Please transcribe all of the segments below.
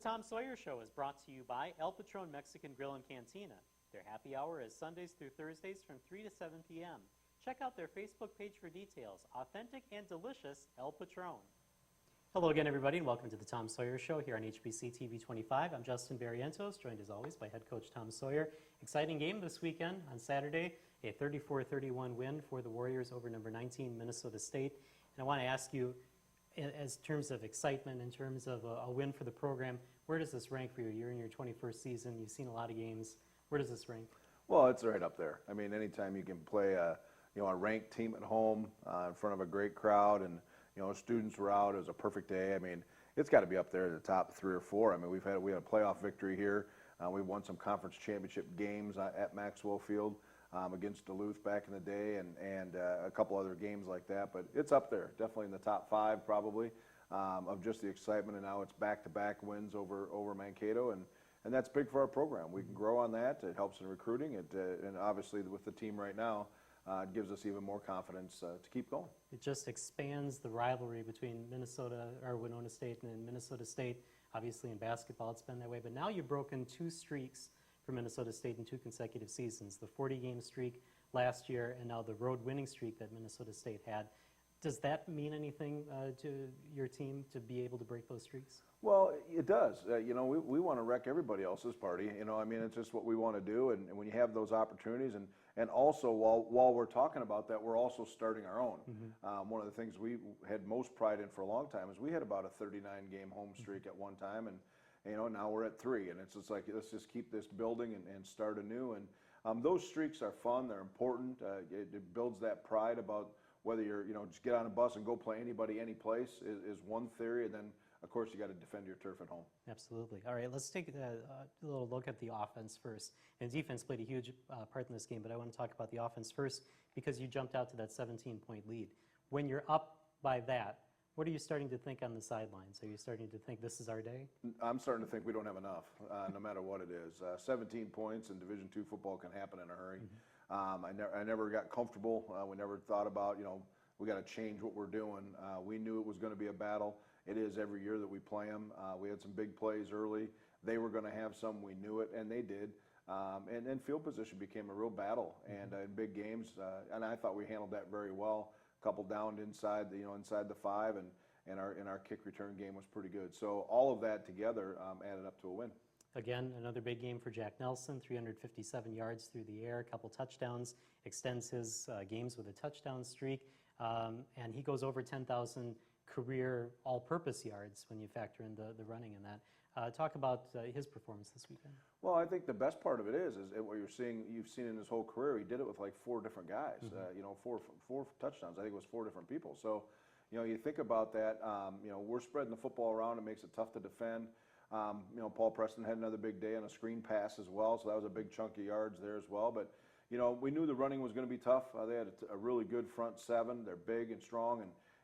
Tom Sawyer Show is brought to you by El Patron Mexican Grill and Cantina. Their happy hour is Sundays through Thursdays from 3 to 7 p.m. Check out their Facebook page for details. Authentic and delicious El Patron. Hello again, everybody, and welcome to the Tom Sawyer Show here on HBC TV 25. I'm Justin Barrientos, joined as always by head coach Tom Sawyer. Exciting game this weekend on Saturday, a 34-31 win for the Warriors over number 19 Minnesota State. And I want to ask you, as terms of excitement, in terms of a win for the program, where does this rank for you? You're in your 21st season. You've seen a lot of games. Where does this rank? Well, it's right up there. I mean, anytime you can play a ranked team at home in front of a great crowd, and students were out, it was a perfect day. I mean, it's got to be up there in the top 3 or 4. I mean, we had a playoff victory here. We won some conference championship games at Maxwell Field against Duluth back in the day, and a couple other games like that. But it's up there, definitely in the top 5 probably of just the excitement. And now it's back-to-back wins over Mankato, and that's big for our program. We can grow on that. It helps in recruiting. And obviously with the team right now, it gives us even more confidence to keep going. It just expands the rivalry between Winona State and Minnesota State. Obviously in basketball it's been that way, but now you've broken 2 streaks for Minnesota State in 2 consecutive seasons. The 40-game streak last year and now the road winning streak that Minnesota State had. Does that mean anything to your team to be able to break those streaks? Well, it does. We want to wreck everybody else's party. I mean, it's just what we want to do. And when you have those opportunities, and also while we're talking about that, we're also starting our own. Mm-hmm. One of the things we had most pride in for a long time is we had about a 39-game home streak at one time, and now we're at 3. And it's just like, let's just keep this building and start anew. And those streaks are fun. They're important. It builds that pride about whether you're, just get on a bus and go play anybody, any place is one theory, and then, of course, you got to defend your turf at home. Absolutely. All right, let's take a little look at the offense first. And defense played a huge part in this game, but I want to talk about the offense first because you jumped out to that 17-point lead. When you're up by that, what are you starting to think on the sidelines? Are you starting to think this is our day? I'm starting to think we don't have enough, no matter what it is. 17 points in Division II football can happen in a hurry. Mm-hmm. I never got comfortable. We never thought about, we got to change what we're doing. We knew it was going to be a battle. It is every year that we play them. We had some big plays early. They were going to have some. We knew it, and they did. And then field position became a real battle, and in big games. And I thought we handled that very well. A couple downed inside the 5, and our kick return game was pretty good. So all of that together added up to a win. Again, another big game for Jack Nelson, 357 yards through the air, a couple touchdowns, extends his games with a touchdown streak, and he goes over 10,000 career all-purpose yards when you factor in the running in that. Talk about his performance this weekend. Well, I think the best part of it is what you've seen in his whole career. He did it with like 4 different guys, mm-hmm. Four touchdowns. I think it was 4 different people. So, you think about that, we're spreading the football around. It makes it tough to defend. Paul Preston had another big day on a screen pass as well, so that was a big chunk of yards there as well. But, we knew the running was going to be tough. They had a really good front 7. They're big and strong,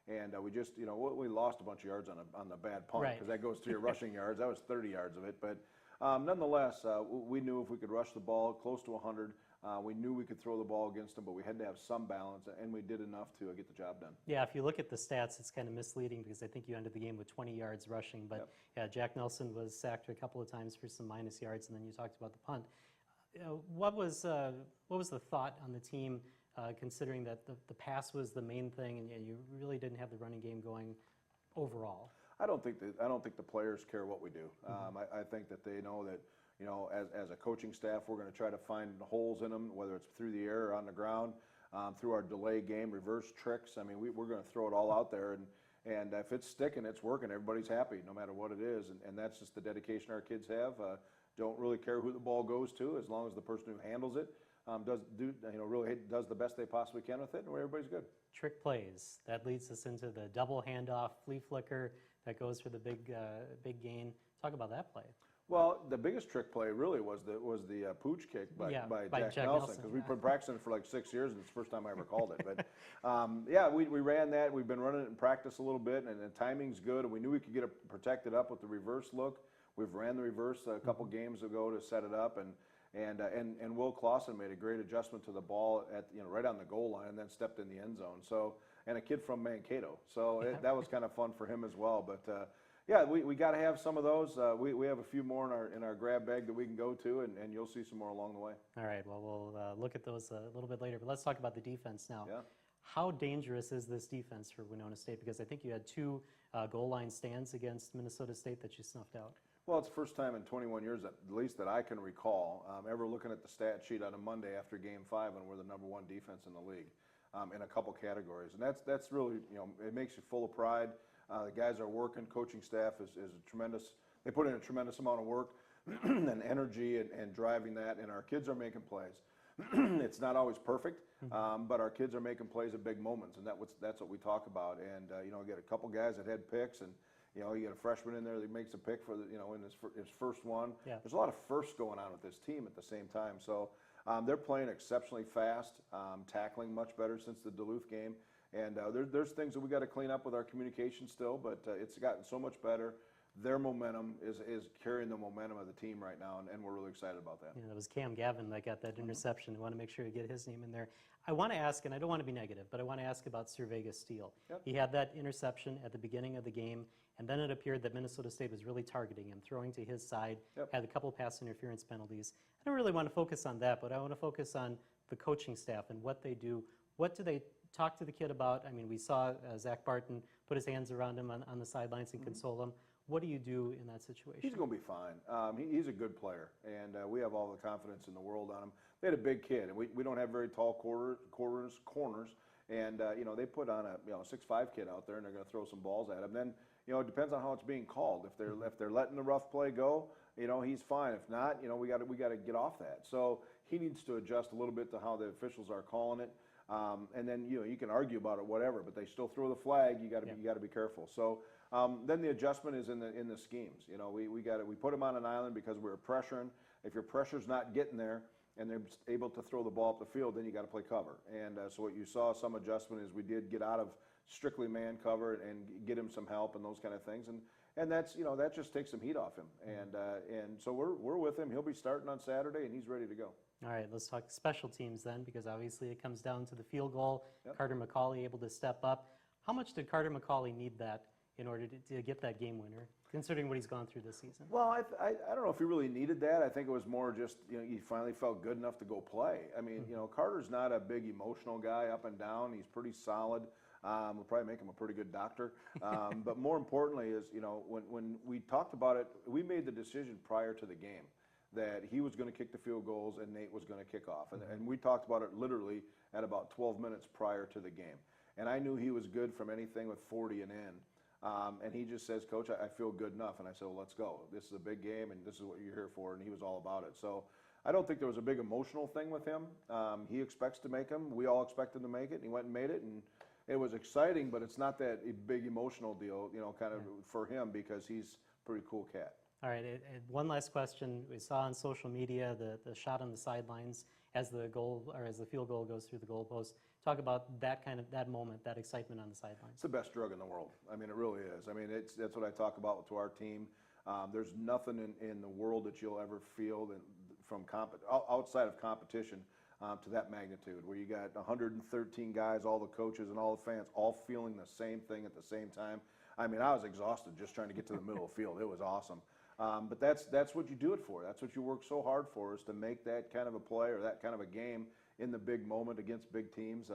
and we just, we lost a bunch of yards on the bad punt because that goes to your rushing yards. That was 30 yards of it. But nonetheless, we knew if we could rush the ball close to 100, we knew we could throw the ball against them, but we had to have some balance, and we did enough to get the job done. Yeah, if you look at the stats, it's kind of misleading because I think you ended the game with 20 yards rushing. But yeah, Jack Nelson was sacked a couple of times for some minus yards, and then you talked about the punt. What was the thought on the team, considering that the pass was the main thing, and you really didn't have the running game going overall? I don't think the players care what we do. Mm-hmm. I think that they know that. As a coaching staff, we're going to try to find holes in them, whether it's through the air or on the ground, through our delay game, reverse tricks. I mean, we're going to throw it all out there, and if it's sticking, it's working. Everybody's happy, no matter what it is, and that's just the dedication our kids have. Don't really care who the ball goes to, as long as the person who handles it really does the best they possibly can with it, and everybody's good. Trick plays. That leads us into the double handoff, flea flicker that goes for the big gain. Talk about that play. Well, the biggest trick play really was the pooch kick by Jack Nelson, because we've been practicing for like 6 years, and it's the first time I ever called it. But we ran that. We've been running it in practice a little bit, and the timing's good, and we knew we could get it protected up with the reverse look. We've ran the reverse a couple games ago to set it up, and Will Clausen made a great adjustment to the ball at right on the goal line, and then stepped in the end zone. So, and a kid from Mankato, so that was kind of fun for him as well. But Yeah, we got to have some of those. We have a few more in our grab bag that we can go to, and you'll see some more along the way. All right, well, we'll look at those a little bit later, but let's talk about the defense now. Yeah. How dangerous is this defense for Winona State? Because I think you had two goal line stands against Minnesota State that you snuffed out. Well, it's the first time in 21 years, at least that I can recall, ever looking at the stat sheet on a Monday after Game 5 when we're the #1 defense in the league in a couple categories. And that's really, it makes you full of pride. The guys are working. Coaching staff is a tremendous, they put in a tremendous amount of work and energy and driving that, and our kids are making plays. It's not always perfect, but our kids are making plays at big moments, and that's what we talk about. And, you get a couple guys that had picks, and you get a freshman in there that makes a pick for in his first one. Yeah. There's a lot of firsts going on with this team at the same time. So they're playing exceptionally fast, tackling much better since the Duluth game. And there's things that we got to clean up with our communication still, but it's gotten so much better. Their momentum is carrying the momentum of the team right now, and we're really excited about that. Yeah, that was Cam Gavin that got that interception. We want to make sure to get his name in there. I want to ask, and I don't want to be negative, but I want to ask about Cervega Steele. Yep. He had that interception at the beginning of the game, and then it appeared that Minnesota State was really targeting him, throwing to his side, Yep. had a couple pass interference penalties. I don't really want to focus on that, but I want to focus on the coaching staff and what they do. What do they talk to the kid about? I mean, we saw Zach Barton put his hands around him on the sidelines and console him. What do you do in that situation? He's going to be fine. He's a good player, and we have all the confidence in the world on him. They had a big kid, and we don't have very tall corners, and they put on a 6'5" kid out there, and they're going to throw some balls at him. Then it depends on how it's being called. If they're letting the rough play go, he's fine. If not, we got to get off that. So he needs to adjust a little bit to how the officials are calling it. And then you can argue about it, whatever, but they still throw the flag. You got to be careful. So then the adjustment is in the schemes. We put them on an island because we were pressuring. If your pressure's not getting there and they're able to throw the ball up the field, then you got to play cover. And so what you saw some adjustment is we did get out of strictly man cover and get him some help and those kind of things. And that's that just takes some heat off him. And so we're with him. He'll be starting on Saturday and he's ready to go. All right, let's talk special teams then, because obviously it comes down to the field goal. Yep. Carter McCauley able to step up. How much did Carter McCauley need that in order to get that game winner, considering what he's gone through this season? Well, I don't know if he really needed that. I think it was more just, he finally felt good enough to go play. I mean, Carter's not a big emotional guy up and down. He's pretty solid. We'll probably make him a pretty good doctor. But more importantly is, when we talked about it, we made the decision prior to the game that he was going to kick the field goals and Nate was going to kick off. And we talked about it literally at about 12 minutes prior to the game. And I knew he was good from anything with 40 and in. And he just says, Coach, I feel good enough. And I said, well, let's go. This is a big game, and this is what you're here for. And he was all about it. So I don't think there was a big emotional thing with him. He expects to make them. We all expect him to make it. And he went and made it. And it was exciting, but it's not that big emotional deal, kind of for him, because he's a pretty cool cat. All right, one last question. We saw on social media the shot on the sidelines as the field goal goes through the goalpost. Talk about that moment, that excitement on the sidelines. It's the best drug in the world. I mean, it really is. I mean, that's what I talk about to our team. There's nothing in the world that you'll ever feel from outside of competition to that magnitude, where you got 113 guys, all the coaches and all the fans, all feeling the same thing at the same time. I mean, I was exhausted just trying to get to the middle of the field. It was awesome. But that's what you do it for. That's what you work so hard for, is to make that kind of a play or that kind of a game in the big moment against big teams.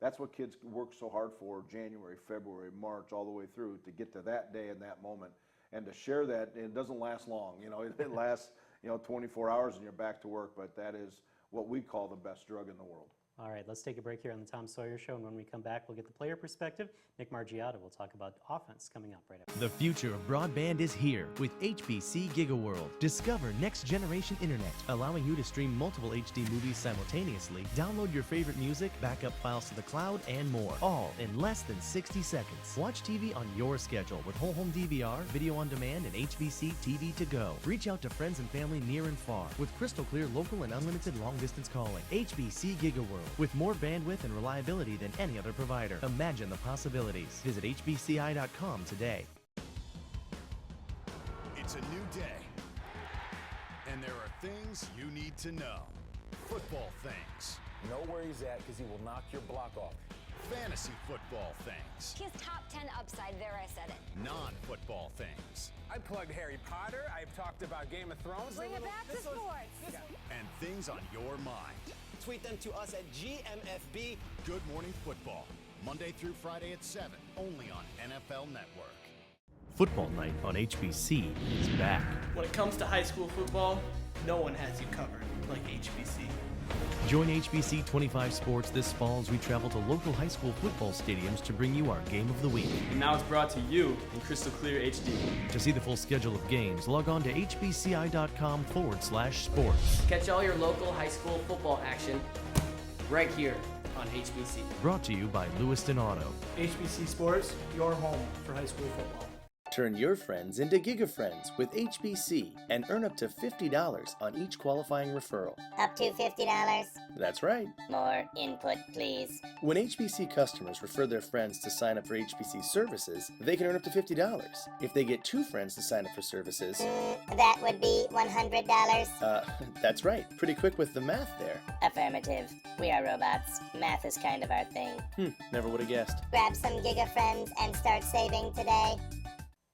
That's what kids work so hard for, January, February, March, all the way through, to get to that day and that moment. And to share that, and it doesn't last long. It lasts 24 hours and you're back to work, but that is what we call the best drug in the world. All right, let's take a break here on the Tom Sawyer Show, and when we come back, we'll get the player perspective. Nick Margia will talk about offense coming up right after. The future of broadband is here with HBC GigaWorld. Discover next-generation internet, allowing you to stream multiple HD movies simultaneously, download your favorite music, backup files to the cloud, and more, all in less than 60 seconds. Watch TV on your schedule with whole home DVR, video on demand, and HBC TV to go. Reach out to friends and family near and far with crystal clear local and unlimited long-distance calling. HBC GigaWorld, with more bandwidth and reliability than any other provider. Imagine the possibilities. Visit hbci.com today. It's a new day, and there are things you need to know. Football things. Know where he's at, because he will knock your block off. Fantasy football things. He has top 10 upside. There, I said it. Non-football things. I plugged Harry Potter. I've talked about Game of Thrones. Bring it back to sports. And things on your mind. Tweet them to us at GMFB. Good Morning Football. Monday through Friday at 7. Only on NFL Network. Football night on HBC is back. When it comes to high school football, no one has you covered like HBC. Join HBC 25 Sports this fall as we travel to local high school football stadiums to bring you our game of the week. And now it's brought to you in crystal clear HD. To see the full schedule of games, log on to hbci.com/sports. Catch all your local high school football action right here on HBC. Brought to you by Lewiston Auto. HBC Sports, your home for high school football. Turn your friends into GigaFriends with HBC and earn up to $50 on each qualifying referral. Up to $50? That's right. More input, please. When HBC customers refer their friends to sign up for HBC services, they can earn up to $50. If they get 2 friends to sign up for services... that would be $100? That's right. Pretty quick with the math there. Affirmative. We are robots. Math is kind of our thing. Never would have guessed. Grab some GigaFriends and start saving today.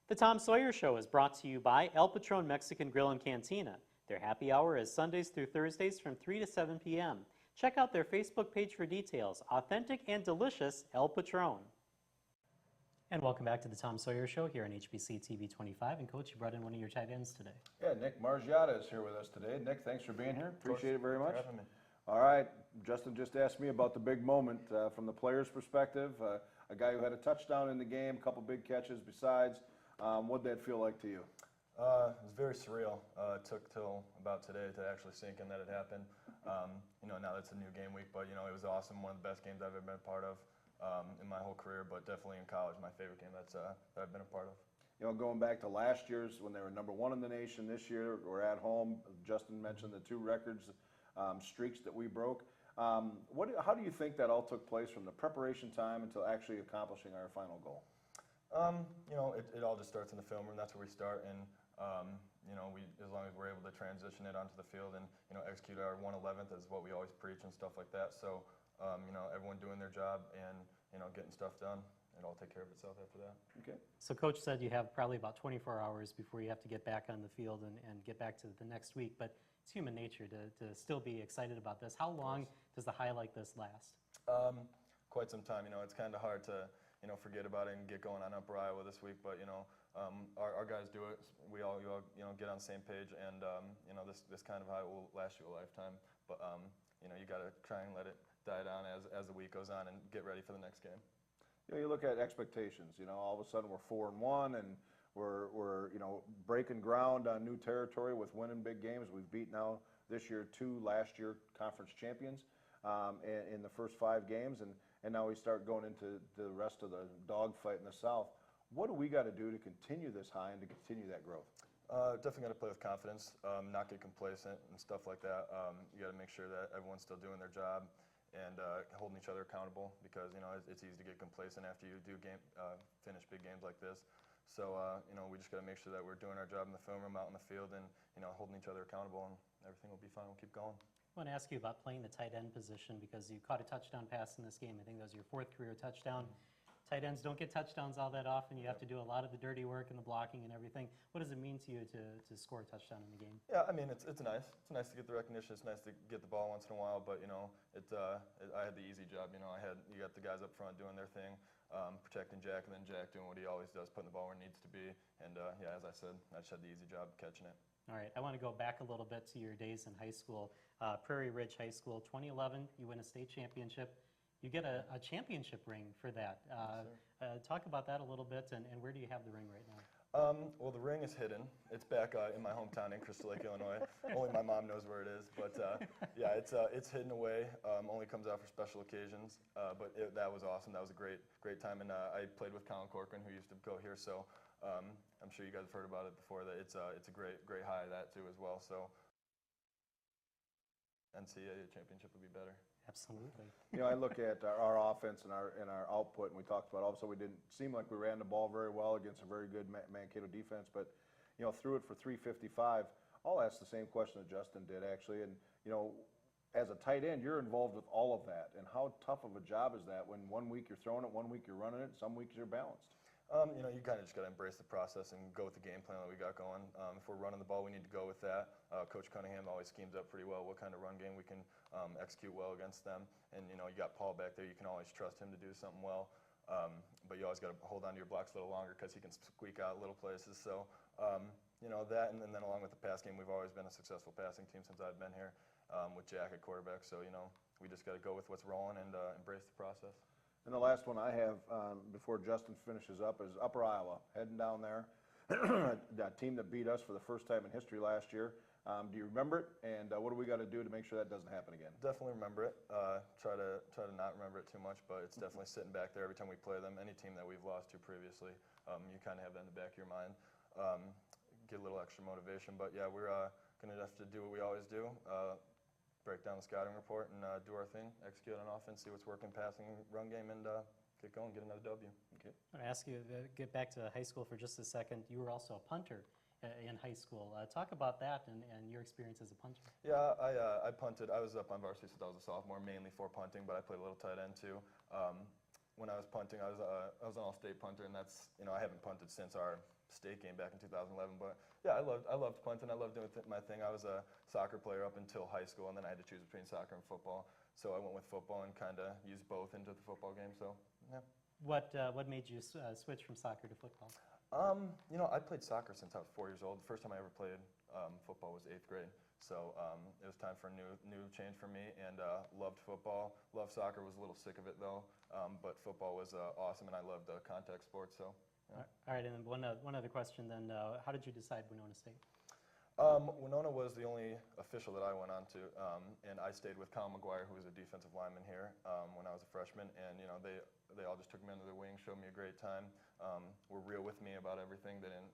The Tom Sawyer Show is brought to you by El Patron Mexican Grill and Cantina. Their happy hour is Sundays through Thursdays from 3 to 7 p.m. Check out their Facebook page for details. Authentic and delicious El Patron. And welcome back to the Tom Sawyer Show here on HBC TV 25. And Coach, you brought in one of your tight ends today. Yeah, Nick Margia is here with us today. Nick, thanks for being here. Appreciate it very much. All right, Justin just asked me about the big moment from the player's perspective. A guy who had a touchdown in the game, a couple big catches besides. What'd that feel like to you? It was very surreal. It took till about today to actually sink in that it happened. Now it's a new game week, but it was awesome. One of the best games I've ever been a part of in my whole career, but definitely in college, my favorite game that I've been a part of. Going back to last year's when they were #1 in the nation. This year we're at home. Justin mentioned the 2 records, streaks that we broke. How do you think that all took place from the preparation time until actually accomplishing our final goal? It all just starts in the film room. That's where we start, and as long as we're able to transition it onto the field and execute our 1/11th is what we always preach and stuff like that. So everyone doing their job and getting stuff done, it'll all take care of itself after that. Okay. So Coach said you have probably about 24 hours before you have to get back on the field and get back to the next week, but it's human nature to still be excited about this. How long does the high like this last? Quite some time. It's kind of hard to forget about it and get going on Upper Iowa this week. But our guys do it. We all get on the same page, and this kind of high will last you a lifetime. But you got to try and let it die down as the week goes on and get ready for the next game. You look at expectations. All of a sudden we're 4-1 and we're breaking ground on new territory with winning big games. We've beat now this year 2 last year conference champions in the first 5 games, and now we start going into the rest of the dogfight in the South. What do we got to do to continue this high and to continue that growth? Definitely got to play with confidence, not get complacent and stuff like that. You got to make sure that everyone's still doing their job and holding each other accountable, because it's easy to get complacent after you do finish big games like this. So we just got to make sure that we're doing our job in the film room, out in the field, and holding each other accountable, and everything will be fine. We'll keep going. I want to ask you about playing the tight end position, because you caught a touchdown pass in this game. I think that was your 4th career touchdown. Tight ends don't get touchdowns all that often. You have to do a lot of the dirty work and the blocking and everything. What does it mean to you to score a touchdown in the game? Yeah, I mean, it's nice. It's nice to get the recognition. It's nice to get the ball once in a while. But I had the easy job. You got the guys up front doing their thing, protecting Jack, and then Jack doing what he always does, putting the ball where it needs to be. And as I said, I just had the easy job catching it. All right, I want to go back a little bit to your days in high school. Prairie Ridge High School, 2011, you win a state championship. You get a championship ring for that. Talk about that a little bit, and where do you have the ring right now? Well, the ring is hidden. It's back in my hometown in Crystal Lake, Illinois. Only my mom knows where it is. But yeah, it's hidden away. Only comes out for special occasions. But that was awesome. That was a great time. And I played with Colin Corcoran, who used to go here. So I'm sure you guys have heard about it before. That it's a great high that too as well. So NCAA championship would be better. Absolutely. I look at our offense and our output, and we talked about also we didn't seem like we ran the ball very well against a very good Mankato defense, but threw it for 355. I'll ask the same question that Justin did actually, and as a tight end, you're involved with all of that. And how tough of a job is that when 1 week you're throwing it, 1 week you're running it, some weeks you're balanced? You know, you kind of just got to embrace the process and go with the game plan that we got going. If we're running the ball, we need to go with that. Coach Cunningham always schemes up pretty well what kind of run game we can execute well against them. And, you know, you got Paul back there. You can always trust him to do something well. But you always got to hold on to your blocks a little longer because he can squeak out little places. So, you know, that and then along with the pass game, we've always been a successful passing team since I've been here with Jack at quarterback. So, you know, we just got to go with what's rolling and embrace the process. And the last one I have before Justin finishes up is Upper Iowa, heading down there. That team that beat us for the first time in history last year. Do you remember it? And what do we got to do to make sure that doesn't happen again? Definitely remember it. Try to not remember it too much, but it's definitely sitting back there every time we play them. Any team that we've lost to previously, you kind of have that in the back of your mind. Get a little extra motivation. But yeah, we're going to have to do what we always do. Break down the scouting report and do our thing, execute on offense, see what's working, passing, run game, and get going, get another W. Okay. I want to ask you, get back to high school for just a second. You were also a punter in high school. Talk about that and your experience as a punter. Yeah, I punted. I was up on varsity since I was a sophomore, mainly for punting, but I played a little tight end too. When I was punting, I was an all-state punter, and that's, you know, I haven't punted since our state game back in 2011, but yeah, I loved punting. I loved doing my thing. I was a soccer player up until high school, and then I had to choose between soccer and football. So I went with football and kind of used both into the football game. So yeah. What made you switch from soccer to football? You know, I played soccer since I was 4 years old. The first time I ever played football was 8th grade. So it was time for a new change for me, and loved football. Loved soccer. Was a little sick of it though, but football was awesome, and I loved contact sports. So. Yeah. All right, and then one other question then. How did you decide Winona State? Winona was the only official that I went on to, and I stayed with Kyle McGuire, who was a defensive lineman here when I was a freshman, and you know, they all just took me under their wing, showed me a great time, were real with me about everything. They didn't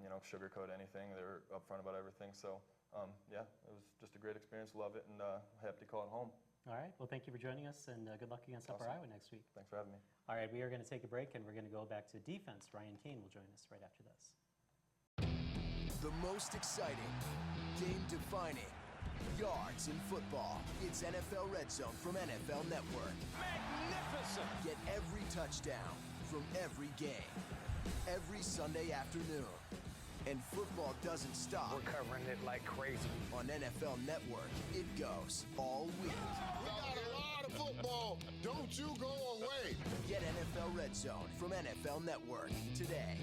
you know, sugarcoat anything. They were upfront about everything. So yeah, it was just a great experience. Love it, and happy to call it home. All right. Well, thank you for joining us, and good luck against Upper Iowa next week. Thanks for having me. All right, we are going to take a break, and we're going to go back to defense. Ryan Kane will join us right after this. The most exciting, game-defining yards in football. It's NFL Red Zone from NFL Network. Magnificent! Get every touchdown from every game, every Sunday afternoon. And football doesn't stop. We're covering it like crazy. On NFL Network, it goes all week. We got a lot of football. Don't you go away. Get NFL Red Zone from NFL Network today.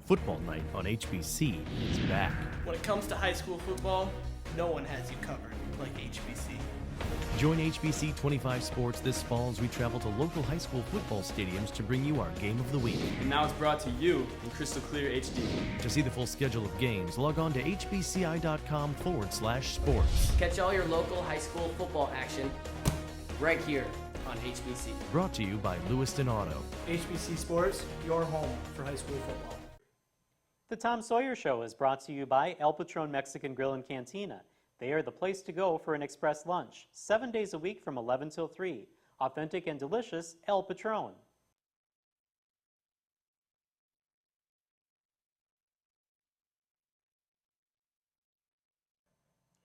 Football night on HBC is back. When it comes to high school football, no one has you covered like HBC. Join HBC 25 Sports this fall as we travel to local high school football stadiums to bring you our game of the week. And now it's brought to you in crystal clear HD. To see the full schedule of games, log on to hbci.com/sports. Catch all your local high school football action right here on HBC. Brought to you by Lewiston Auto. HBC Sports, your home for high school football. The Tom Sawyer Show is brought to you by El Patron Mexican Grill and Cantina. They are the place to go for an express lunch, 7 days a week from 11 till 3. Authentic and delicious El Patron.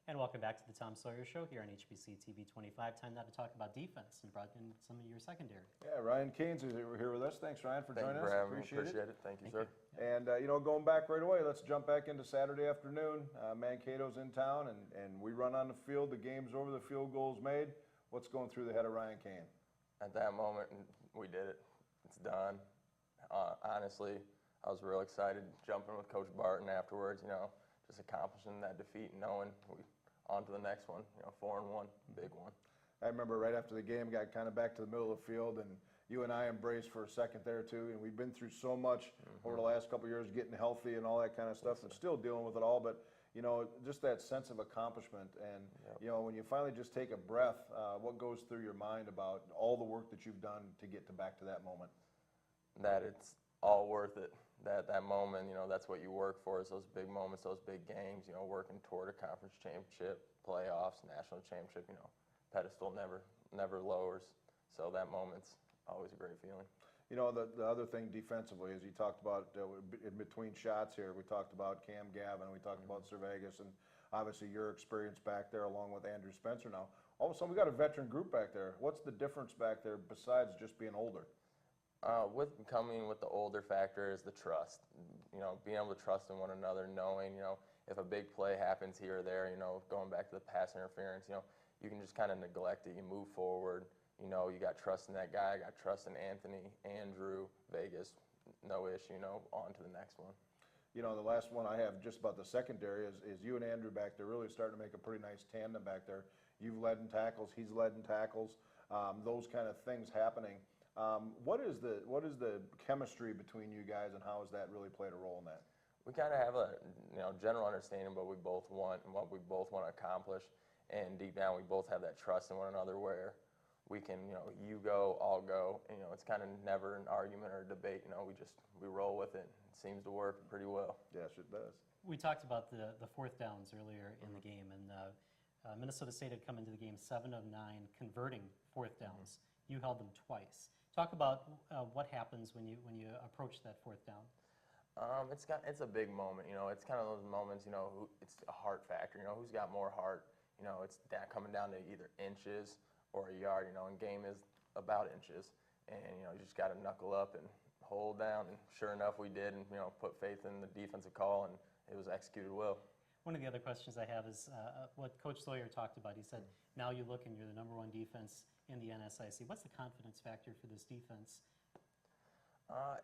And welcome back to the Tom Sawyer Show here on HBC TV 25. Time now to talk about defense and brought in some of your secondary. Yeah, Ryan Kane's here with us. Thanks, Ryan, for joining us. Appreciate it. Thank you, sir. And, you know, going back right away, let's jump back into Saturday afternoon. Mankato's in town, and we run on the field. The game's over. The field goal's made. What's going through the head of Ryan Kane? At that moment, we did it. It's done. Honestly, I was real excited jumping with Coach Barton afterwards, you know, just accomplishing that defeat and knowing we on to the next one, you know, 4-1, big one. I remember right after the game, got kind of back to the middle of the field, and you and I embraced for a second there too. And we've been through so much over the last couple of years, getting healthy and all that kind of stuff, and still dealing with it all. But you know, just that sense of accomplishment, and you know, when you finally just take a breath, what goes through your mind about all the work that you've done to get back to that moment? That it's all worth it. That moment, you know, that's what you work for, is those big moments, those big games, you know, working toward a conference championship, playoffs, national championship, you know, pedestal never lowers. So that moment's always a great feeling. You know, the other thing defensively is you talked about in between shots here, we talked about Cam Gavin, we talked about Servegas, and obviously your experience back there along with Andrew Spencer now. All of a sudden, we got a veteran group back there. What's the difference back there besides just being older? With coming with the older factor is the trust. You know, being able to trust in one another, knowing, you know, if a big play happens here or there, you know, going back to the pass interference, you know, you can just kind of neglect it. You move forward. You know, you got trust in that guy. I got trust in Anthony, Andrew, Vegas. No issue, you know, on to the next one. You know, the last one I have just about the secondary is you and Andrew back there really starting to make a pretty nice tandem back there. You've led in tackles, he's led in tackles, those kind of things happening. What is the chemistry between you guys, and how has that really played a role in that? We kind of have a general understanding of what we both want and what we both want to accomplish, and deep down we both have that trust in one another where we can, you know, you go, I'll go. And, you know, it's kind of never an argument or a debate. You know, we roll with it. It seems to work pretty well. Yes, it does. We talked about the fourth downs earlier in the game, and Minnesota State had come into the game 7 of 9 converting fourth downs. You held them twice. Talk about what happens when you approach that fourth down. It's a big moment. You know, it's kind of those moments. You know, it's a heart factor. You know, who's got more heart? You know, it's coming down to either inches or a yard. You know, and game is about inches, and you know, you just got to knuckle up and hold down. And sure enough, we did, and you know, put faith in the defensive call, and it was executed well. One of the other questions I have is what Coach Sawyer talked about. He said, now you look and you're the #1 defense in the NSIC. What's the confidence factor for this defense?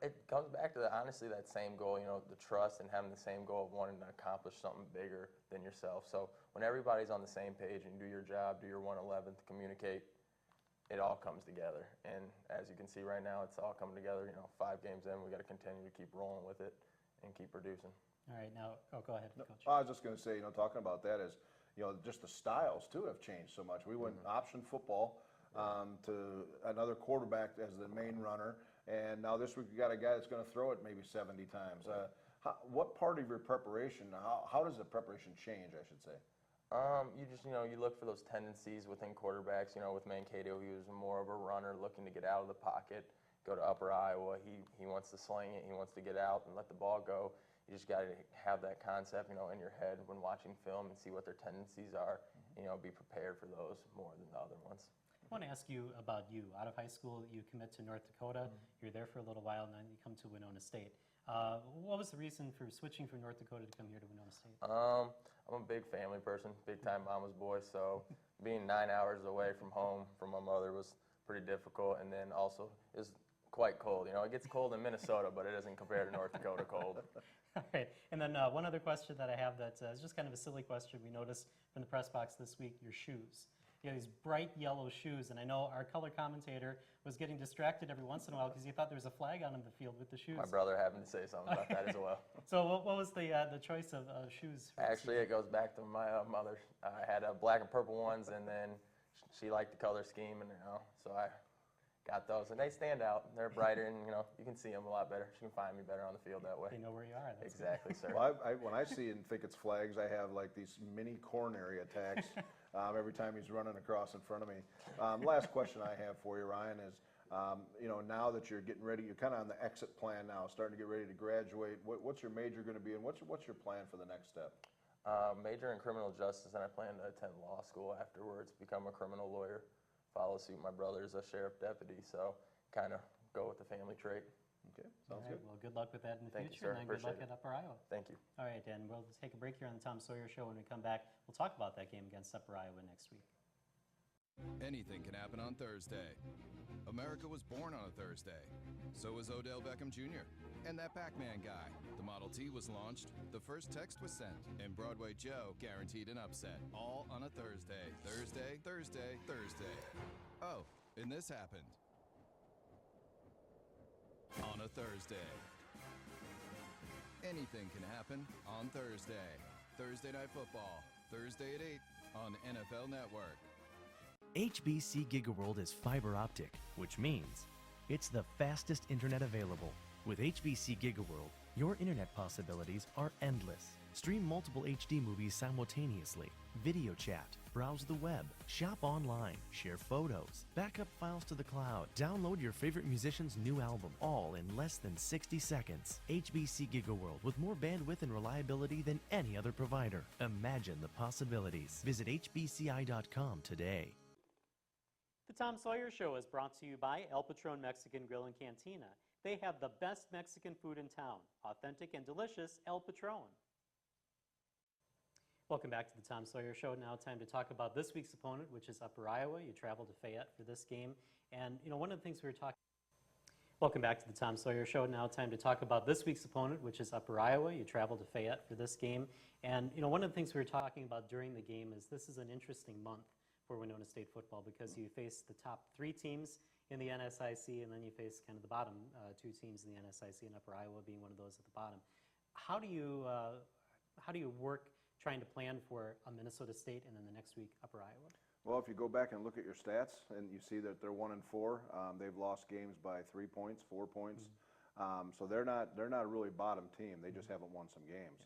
It comes back to honestly that same goal, you know, the trust and having the same goal of wanting to accomplish something bigger than yourself. So when everybody's on the same page and you do your job, do your 111th, communicate, it all comes together. And as you can see right now, it's all coming together. You know, 5 games in, we got to continue to keep rolling with it and keep producing. All right, now, go ahead, Coach. I was just going to say, you know, talking about that is, you know, just the styles, too, have changed so much. We went option football to another quarterback as the main runner, and now this week we got a guy that's going to throw it maybe 70 times. What part of your preparation, how does the preparation change, I should say? You just, you know, you look for those tendencies within quarterbacks. You know, with Mankato, he was more of a runner looking to get out of the pocket. Go to Upper Iowa, he wants to sling it, he wants to get out and let the ball go. You just got to have that concept, you know, in your head when watching film and see what their tendencies are. You know, be prepared for those more than the other ones. I want to ask you about you. Out of high school, you commit to North Dakota. You're there for a little while, and then you come to Winona State. What was the reason for switching from North Dakota to come here to Winona State? I'm a big family person, big-time mama's boy, so being 9 hours away from home from my mother was pretty difficult, and then also it was quite cold. You know, it gets cold in Minnesota, but it doesn't compare to North Dakota cold. All right, and then one other question that I have that is just kind of a silly question. We noticed from the press box this week, your shoes. You have these bright yellow shoes, and I know our color commentator was getting distracted every once in a while because he thought there was a flag on in the field with the shoes. My brother happened to say something about that as well. So what was the choice of shoes? Actually, it goes back to my mother. I had black and purple ones, and then she liked the color scheme, and you know, so I got those, and they stand out. They're brighter, and you know, you can see them a lot better. She can find me better on the field that way. They know where you are. That's exactly, sir. Well, when I see and think it's flags, I have like these mini coronary attacks every time he's running across in front of me. Last question I have for you, Ryan, is you know, now that you're getting ready, you're kind of on the exit plan now, starting to get ready to graduate. What's your major going to be, and what's your plan for the next step? Major in criminal justice, and I plan to attend law school afterwards, become a criminal lawyer. Follow suit. My brother's a sheriff deputy, so kind of go with the family trait. Okay, sounds good. Well, good luck with that in the Thank future, you, sir. and then good luck Appreciate at Upper Iowa. Thank you. All right, and we'll take a break here on the Tom Sawyer Show. When we come back, we'll talk about that game against Upper Iowa next week. Anything can happen on Thursday. America was born on a Thursday. So was Odell Beckham Jr. and that Pac-Man guy. The Model T was launched, the first text was sent, and Broadway Joe guaranteed an upset. All on a Thursday. Thursday, Thursday, Thursday. Oh, and this happened on a Thursday. Anything can happen on Thursday. Thursday Night Football, Thursday at 8 on NFL Network. HBC GigaWorld is fiber optic, which means it's the fastest internet available. With HBC GigaWorld, your internet possibilities are endless. Stream multiple HD movies simultaneously, video chat, browse the web, shop online, share photos, backup files to the cloud, download your favorite musician's new album, all in less than 60 seconds. HBC GigaWorld with more bandwidth and reliability than any other provider. Imagine the possibilities. Visit hbci.com today. The Tom Sawyer Show is brought to you by El Patron Mexican Grill and Cantina. They have the best Mexican food in town. Authentic and delicious El Patron. Welcome back to the Tom Sawyer Show. Now time to talk about this week's opponent, which is Upper Iowa. You traveled to Fayette for this game. And, one of the things we were talking... Welcome back to the Tom Sawyer Show. Now time to talk about this week's opponent, which is Upper Iowa. You traveled to Fayette for this game. And, one of the things we were talking about during the game is this is an interesting month for Winona State football because you face the top 3 teams in the NSIC, and then you face kind of the bottom 2 teams in the NSIC, and Upper Iowa being one of those at the bottom. How do you work trying to plan for a Minnesota State and then the next week Upper Iowa? Well, if you go back and look at your stats and you see that they're 1-4, they've lost games by 3 points, 4 points. So they're not a really bottom team. They just haven't won some games.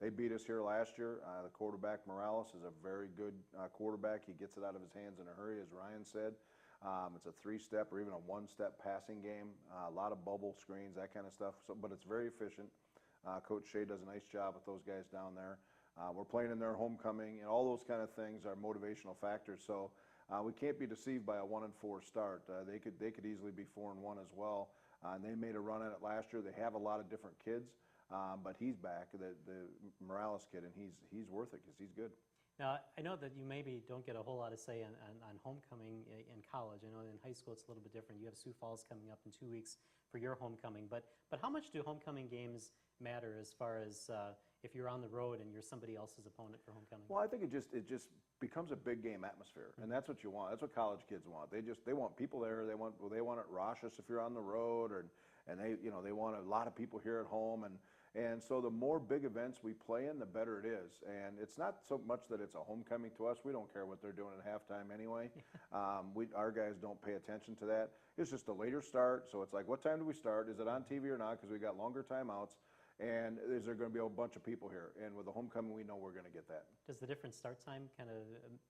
They beat us here last year. The quarterback, Morales, is a very good quarterback. He gets it out of his hands in a hurry, as Ryan said. It's a 3-step or even a 1-step passing game. A lot of bubble screens, that kind of stuff. But it's very efficient. Coach Shea does a nice job with those guys down there. We're playing in their homecoming, and all those kind of things are motivational factors. So we can't be deceived by a 1-4 start. They could easily be 4-1 as well. And they made a run at it last year. They have a lot of different kids. But he's back, the Morales kid, and he's worth it because he's good. Now, I know that you maybe don't get a whole lot of say on homecoming in college. I know in high school it's a little bit different. You have Sioux Falls coming up in 2 weeks for your homecoming. But how much do homecoming games matter as far as if you're on the road and you're somebody else's opponent for homecoming? Well, I think it just becomes a big game atmosphere, and that's what you want. That's what college kids want. They want people there. They want it raucous if you're on the road, and they want a lot of people here at home. And so the more big events we play in, the better it is. And it's not so much that it's a homecoming to us. We don't care what they're doing at halftime anyway. Our guys don't pay attention to that. It's just a later start. So it's like, what time do we start? Is it on TV or not? Because we got longer timeouts. And is there going to be a bunch of people here? And with the homecoming, we know we're going to get that. Does the different start time kind of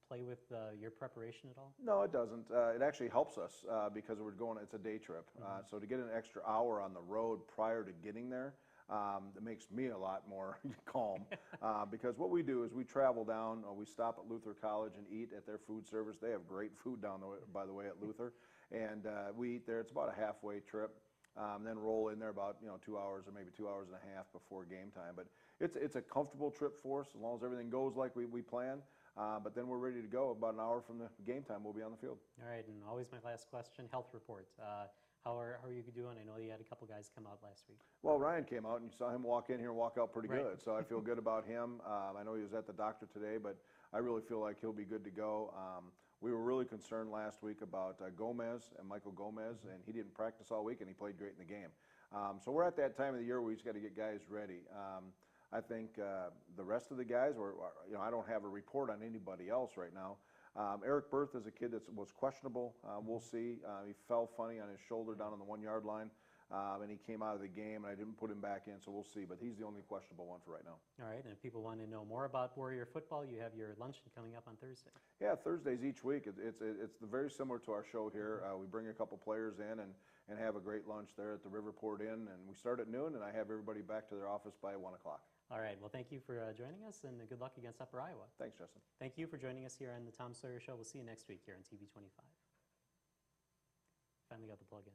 play with your preparation at all? No, it doesn't. It actually helps us because it's a day trip. So to get an extra hour on the road prior to getting there, it makes me a lot more calm because what we do is we travel down, we stop at Luther College and eat at their food service. They have great food down there, by the way, at Luther. And we eat there. It's about a halfway trip. Then roll in there about 2 hours or maybe 2 hours and a half before game time. But it's a comfortable trip for us as long as everything goes like we plan. But then we're ready to go. About an hour from the game time, we'll be on the field. All right, and always my last question, health report. How are you doing? I know you had a couple guys come out last week. Well, Ryan came out, and you saw him walk in here and walk out pretty good. So I feel good about him. I know he was at the doctor today, but I really feel like he'll be good to go. We were really concerned last week about Michael Gomez, and he didn't practice all week, and he played great in the game. So we're at that time of the year where we just got to get guys ready. I think the rest of the guys, I don't have a report on anybody else right now. Eric Berth is a kid that was questionable. We'll see. He fell funny on his shoulder down on the 1-yard line, and he came out of the game, and I didn't put him back in, so we'll see. But he's the only questionable one for right now. All right, and if people want to know more about Warrior football, you have your luncheon coming up on Thursday. Yeah, Thursdays each week. It's very similar to our show here. We bring a couple players in and have a great lunch there at the Riverport Inn, and we start at noon, and I have everybody back to their office by 1 o'clock. All right. Well, thank you for joining us, and good luck against Upper Iowa. Thanks, Justin. Thank you for joining us here on the Tom Sawyer Show. We'll see you next week here on TV 25. Finally got the plug in.